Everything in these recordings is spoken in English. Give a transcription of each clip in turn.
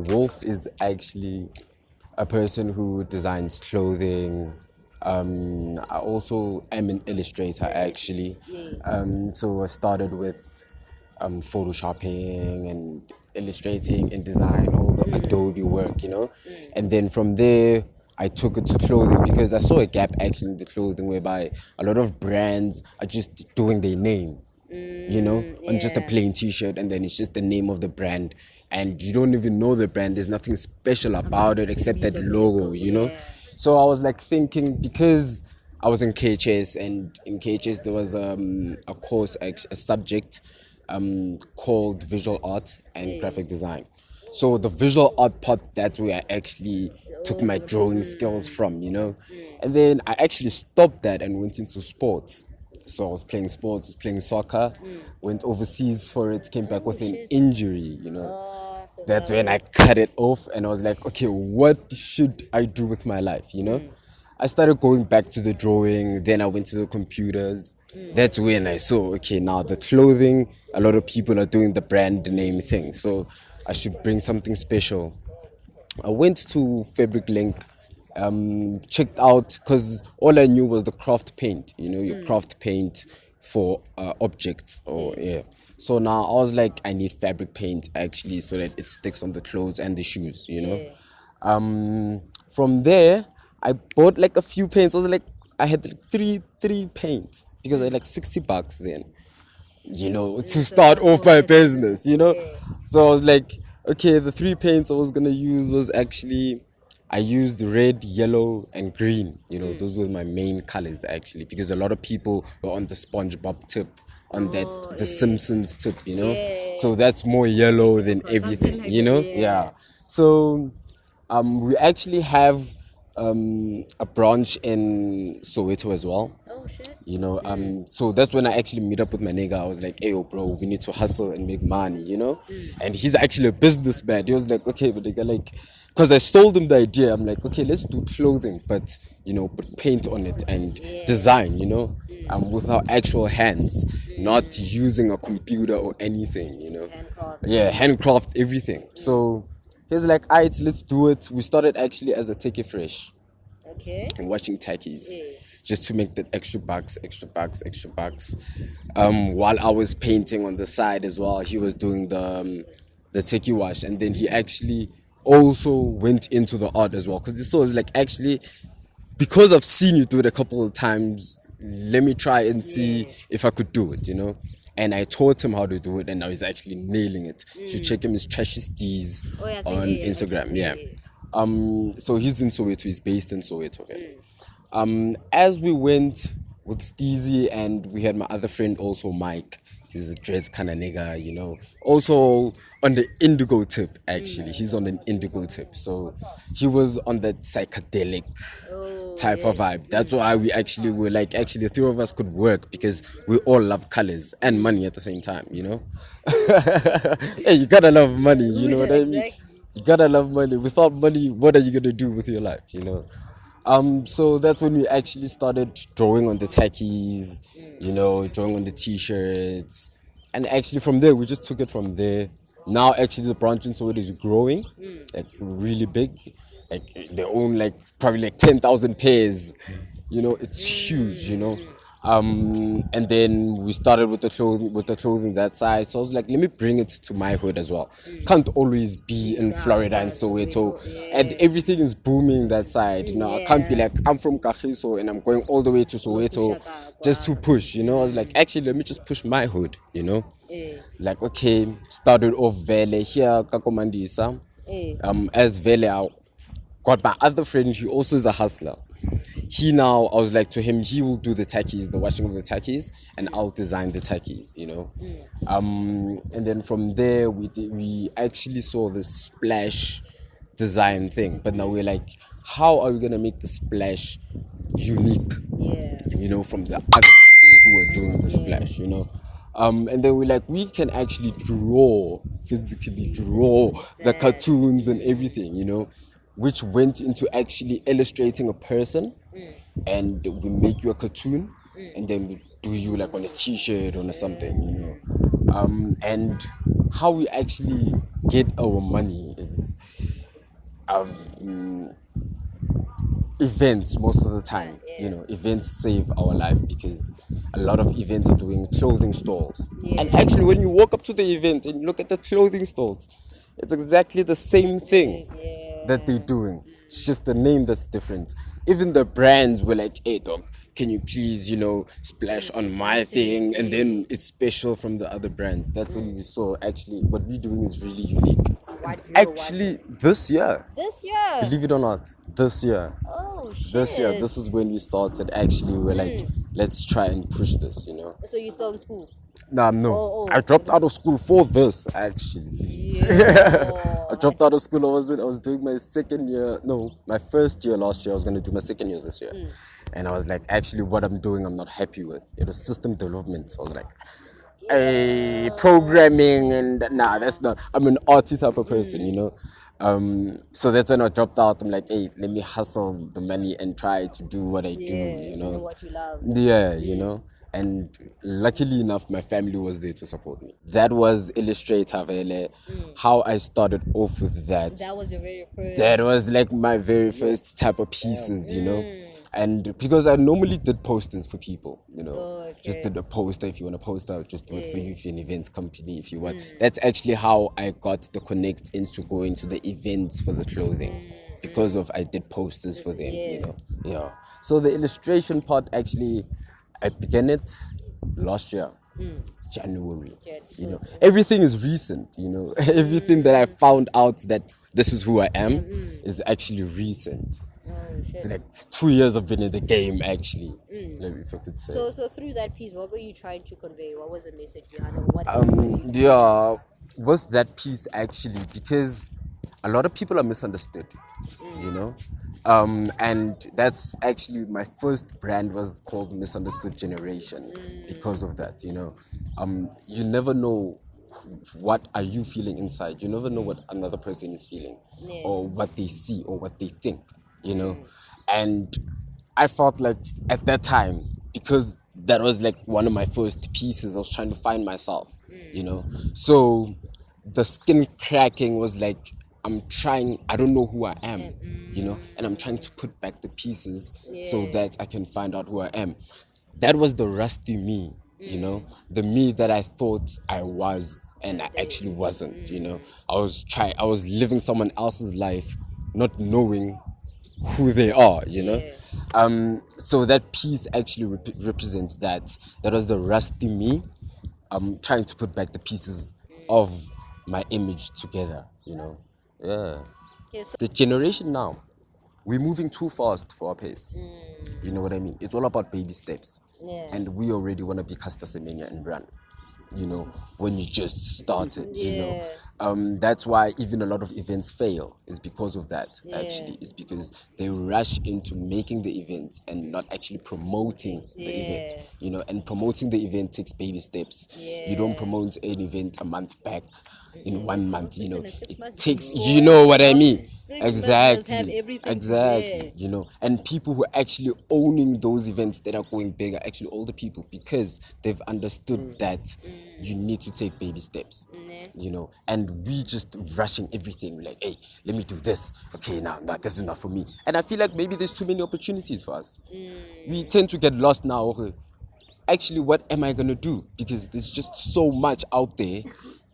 Wolf is actually a person who designs clothing. I also am an illustrator actually. So I started with photoshopping and illustrating and design, all the adobe work, and then from there I took it to clothing because I saw a gap actually in the clothing whereby a lot of brands are just doing their name, on just a plain t-shirt, and then it's just the name of the brand, and you don't even know the brand. There's nothing special about it except that logo. So I was like thinking, because I was in KHS, and in KHS there was a course, a subject called visual art and graphic design. So the visual art part, that's where I actually took my drawing skills from. And then I actually stopped that and went into sports. So I was playing sports, playing soccer, went overseas for it, came back with an injury. That's when I cut it off, and I was like, okay, what should I do with my life? I started going back to the drawing, then I went to the computers. That's when I saw, okay, now the clothing, a lot of people are doing the brand name thing, so I should bring something special. I went to Fabric Link, checked out, because all I knew was the craft paint, your craft paint for objects, or yeah. So now I was like, I need fabric paint actually, so that it sticks on the clothes and the shoes. From there, I bought like a few paints. I had like three paints because I had like $60 then, to start off my business. So I was like, okay, the three paints I was gonna use was actually, I used red, yellow, and green. Those were my main colors actually, because a lot of people were on the SpongeBob tip, on the Simpsons tip. So that's more yellow than everything. Yeah. So we actually have a branch in Soweto as well. Oh shit. So that's when I actually meet up with my nigga. I was like, hey, yo, bro, we need to hustle and make money. And he's actually a businessman. He was like, okay, but nigga, like, because I sold him the idea. I'm like, okay, let's do clothing, but put paint on it and design, with our actual hands, not using a computer or anything, Handcraft. Yeah, handcraft everything. So he's like, alright, let's do it. We started actually as a take it fresh Okay. and watching techies, just to make the extra bucks. While I was painting on the side as well, he was doing the techie wash, and then he actually also went into the art as well, because he saw, it's like, actually, because I've seen you do it a couple of times, let me try and see if I could do it. And I taught him how to do it, and now he's actually nailing it. You should check him, his Trashy Steez on Instagram. So he's in Soweto, he's based in Soweto. Okay. As we went with Steezy, and we had my other friend also, Mike. He's a dress kind of nigga, Also on the indigo tip, actually. He's on an indigo tip. So he was on that psychedelic type of vibe. That's why we actually were like, actually, the three of us could work, because we all love colors and money at the same time, Hey, you gotta love money, you know what I mean? You gotta love money. Without money, what are you gonna do with your life, So that's when we actually started drawing on the tackies, drawing on the t-shirts. And actually from there, we just took it from there. Now actually the branch in Soweto is growing, like really big. Like they own like probably like 10,000 pairs. It's huge, and then we started with the clothing that side. So I was like, let me bring it to my hood as well. Can't always be in Florida and Soweto, and everything is booming that side. I can't be like, I'm from Kagiso and I'm going all the way to Soweto just to push. I was like, actually, let me just push my hood. Like, okay, started off Vele here, Kakomandisa. As Vele, I got my other friend. He also is a hustler. I was like to him, he will do the tackies, the washing of the tackies, and I'll design the tackies, and then from there we actually saw the splash design thing, but now we're like, how are we gonna make the splash unique, from the other people who are doing the splash, and then we're like, we can actually physically draw the cartoons and everything, which went into actually illustrating a person, and we make you a cartoon, and then we do you like on a t-shirt or something, and how we actually get our money is events most of the time. You know, events save our life because a lot of events are doing clothing stalls. And actually, when you walk up to the event and look at the clothing stalls, it's exactly the same thing that they're doing. It's just the name that's different. Even the brands were like, hey, dog, can you please, you know, splash on my thing? And then it's special from the other brands. That's when we saw actually what we're doing is really unique. Actually, this year, This year. believe it or not, this year. Oh shit. This year, this is when we started. Actually, we're like, let's try and push this, you know. So you still in school? Nah, no. Oh. I dropped out of school for this, actually. Yeah. I dropped out of school. I was doing my second year. No, my first year last year. I was going to do my second year this year. And I was like, actually, what I'm doing, I'm not happy with. It was system development. So I was like, hey, programming and nah, that's not. I'm an arty type of person, you know. So that's when I dropped out. I'm like, hey, let me hustle the money and try to do what I do, you know. What you love. Yeah, you know. And luckily enough, my family was there to support me. That was Illustrator, Vele. How I started off with that. That was your very first. That was like my very first type of pieces, you know. And because I normally did posters for people, you know, just did a poster. If you want a poster, I'll just do it for you. If you're an events company, if you want. That's actually how I got the connect into going to the events for the clothing, because of I did posters for them, you know. Yeah. So the illustration part actually, I began it last year. January. You know, everything is recent, you know. Everything that I found out that this is who I am is actually recent. It's like 2 years I've been in the game, actually. If I could say. So through that piece, what were you trying to convey? What was the message behind it? What Yeah, with that piece actually, because a lot of people are misunderstood, you know. And that's actually my first brand was called Misunderstood Generation because of that, you know. You never know what are you feeling inside. You never know what another person is feeling, or what they see or what they think, you know. And I felt like at that time, because that was like one of my first pieces, I was trying to find myself, you know. So the skin cracking was like, I don't know who I am, you know, and I'm trying to put back the pieces so that I can find out who I am. That was the rusty me, you know, the me that I thought I was and I actually wasn't, you know. I was living someone else's life, not knowing who they are, you know. So that piece actually represents that. That was the rusty me. I'm trying to put back the pieces of my image together, you know. Yeah. The generation now, we're moving too fast for our pace. You know what I mean? It's all about baby steps. And we already want to be Caster Semenya and run, you know, when you just started, you know. That's why even a lot of events fail, is because of that, actually. It's because they rush into making the event and not actually promoting the event, you know. And promoting the event takes baby steps. You don't promote an event a month back in 1 month, you know. It takes, you know what I mean? Exactly, you know. And people who are actually owning those events that are going big are actually older people, because they've understood that you need to take baby steps, you know. And we just rushing everything. We're like, hey, let me do this. Okay, now this is not for me. And I feel like maybe there's too many opportunities for us. We tend to get lost now. Okay, actually, what am I gonna do? Because there's just so much out there,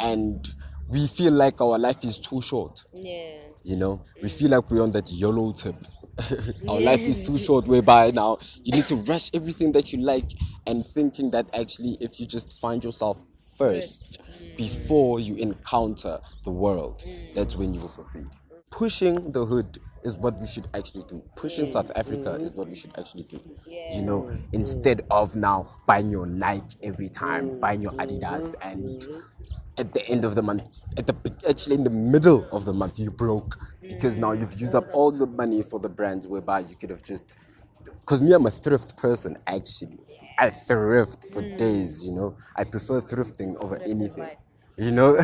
and we feel like our life is too short. You know, we feel like we're on that YOLO tip. Our life is too short, whereby now you need to rush everything that you like, and thinking that actually if you just find yourself first before you encounter the world, that's when you will succeed. Pushing the hood is what we should actually do. Pushing South Africa is what we should actually do. You know, instead of now buying your Nike every time, buying your Adidas, and at the end of the month, actually in the middle of the month, you broke, because now you've used up all the money for the brands, whereby you could have just. Because me, I'm a thrift person, actually. I thrift for days, you know. I prefer thrifting over anything, you know.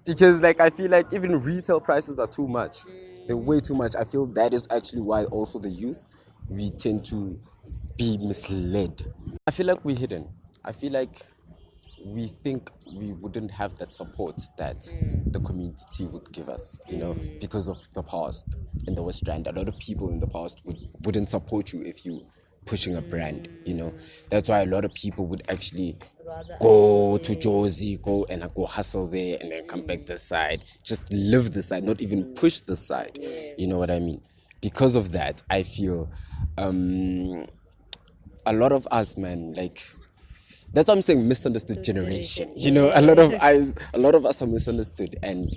Because like I feel like even retail prices are too much. They're way too much. I feel that is actually why also the youth, we tend to be misled. I feel like we're hidden. I feel like we think we wouldn't have that support that the community would give us, because of the past in the West Strand. A lot of people in the past wouldn't support you if you pushing a brand, That's why a lot of people would actually Rather go to Josie, go and go hustle there and then come back this side. Just live this side, not even push this side. You know what I mean? Because of that, I feel a lot of us, man, like, that's what I'm saying, misunderstood generation. A lot of us are misunderstood, and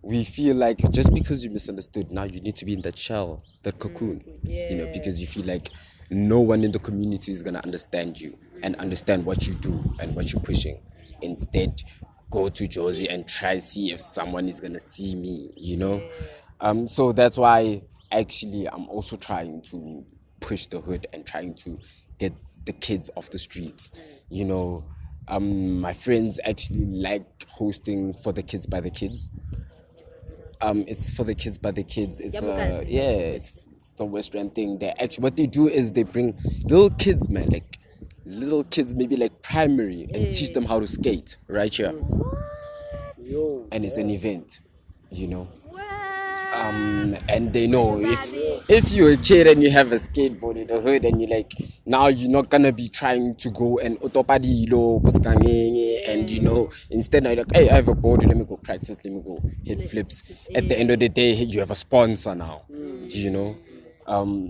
we feel like just because you're misunderstood, now you need to be in that shell, that cocoon. Because you feel like no one in the community is gonna understand you and understand what you do and what you're pushing. Instead, go to Josie and try see if someone is gonna see me. So that's why actually I'm also trying to push the hood and trying to get the kids off the streets. My friends actually like hosting for the kids by the kids. It's for the kids by the kids. It's it's the Western thing. They actually, what they do is they bring little kids, man, like little kids, maybe like primary, and teach them how to skate right here. And it's an event, and they know if you're a kid and you have a skateboard in the hood and you're like, now you're not gonna be trying to go and otopadilo and instead now you're like, hey, I have a board, let me go practice, let me go hit flips. At the end of the day, you have a sponsor now.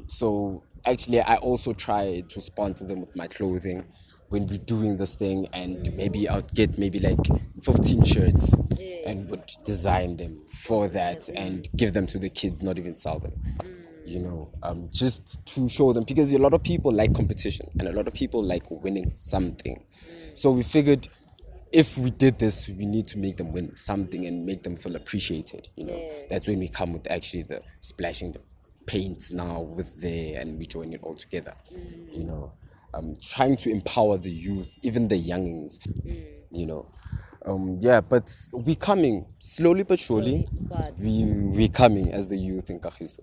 So actually I also try to sponsor them with my clothing when we're doing this thing, and maybe I'll get maybe like 15 shirts and would design them for that and give them to the kids, not even sell them. Just to show them, because a lot of people like competition and a lot of people like winning something. So we figured if we did this, we need to make them win something and make them feel appreciated. That's when we come with actually the splashing the paints now with there, and we join it all together. Trying to empower the youth, even the youngins. But we coming slowly but surely. But We coming as the youth in Kagiso.